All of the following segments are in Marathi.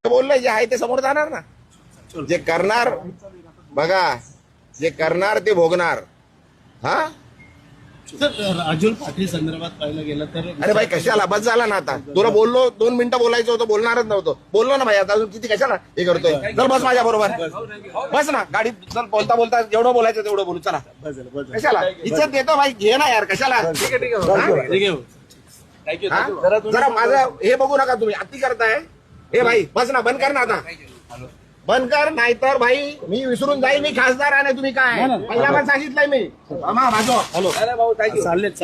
बोललंय जे आहे ते समोर जाणार ना. जे करणार बघा, जे करणार ते भोगणार. हा सर, राजुल पाटील संदर्भात पाहिलं गेलं तर अरे भाई कशाला बस झाला ना. आता तुला बोललो 2 मिनिटं बोलायचं होतं, बोलणारच नव्हतं. बोललो ना भाई, आता अजून किती कशाला हे करतोय. चल बस माझ्या बरोबर, बस ना गाडीत. चल बोलता बोलता जेवढं बोलायचं तेवढं बोलू. चला कशाला इज्जत देतो भाई, घे ना यार कशाला. जरा माझं हे बघू नका तुम्ही, अति करताय. हे भाई बस ना, बंद कर ना आता, बंद कर. नाहीतर भाई मी विसरून जाईल मी खासदार आहे. तुम्ही काय पहिला पण सांगितलंय मी.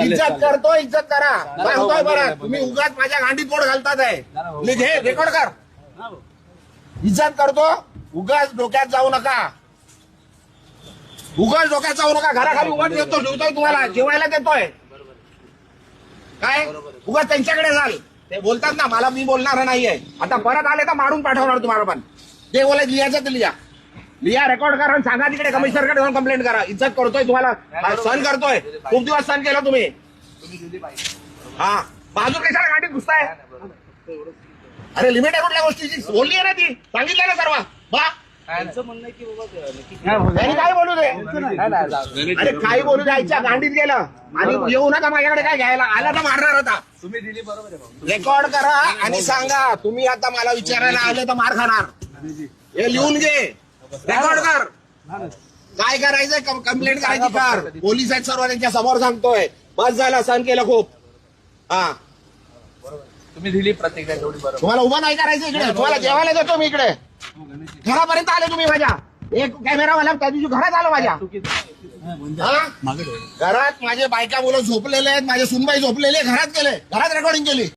इज्जत करतो, इज्जत करा. सांगतोय बरं, तुम्ही उगाच माझ्या गांडीत पोट घालतात आहे. हे रेकॉर्ड कर. इज्जत करतो, उगाच डोक्यात जाऊ नका. उगाच डोक्यात जाऊ नका. घराखाली उगाच देतो, ठेवतोय तुम्हाला जेवायला देतोय. काय उगाच त्यांच्याकडे जाल. ते बोलतात ना मला, मी बोलणार नाहीये. आता परत आले तर मारून पाठवणार तुम्हाला. पण ते बोलायचं लिहायचं तर लिहा, रेकॉर्ड करा, सांगा तिकडे कमिशनरकडे जाऊन कंप्लेंट करा. इज्जत करतोय तुम्हाला, सण करतोय. खूप दिवस सण केलं तुम्ही. हा बाजू कशाला गाडीत घुसताय. अरे लिमिट आहे कुठल्या गोष्टीची, बोलली आहे ना ती, सांगितलं ना सर्व. बा त्यांनी काय बोलू दे. अरे काही बोलू द्यायच्या गांडीत गेलं आणि येऊ नका माझ्याकडे काय घ्यायला. आला तर मारणार होता. तुम्ही दिली बरोबर. रेकॉर्ड करा आणि सांगा तुम्ही आता मला विचारायला आले तर मार खाणार. हे लिहून घे, रेकॉर्ड कर. काय करायचंय कंप्लेंट करायची कर. पोलीस आहेत सर्व, त्यांच्या समोर सांगतोय. बस झाला, सण केलं खूप. हा तुम्ही दिली प्रतिक्रिया तेवढी बरोबर. तुम्हाला उभं नाही करायचं इकडे. तुम्हाला जेवायला देतो मी इकडे. घरापर्यंत आले तुम्ही माझ्या. एक कॅमेरावाला त्या दिवशी घरात आलो माझ्या. घरात माझे बायका मुलं झोपलेले आहेत, माझे सुनबाई झोपलेले, घरात गेले, घरात रेकॉर्डिंग केली.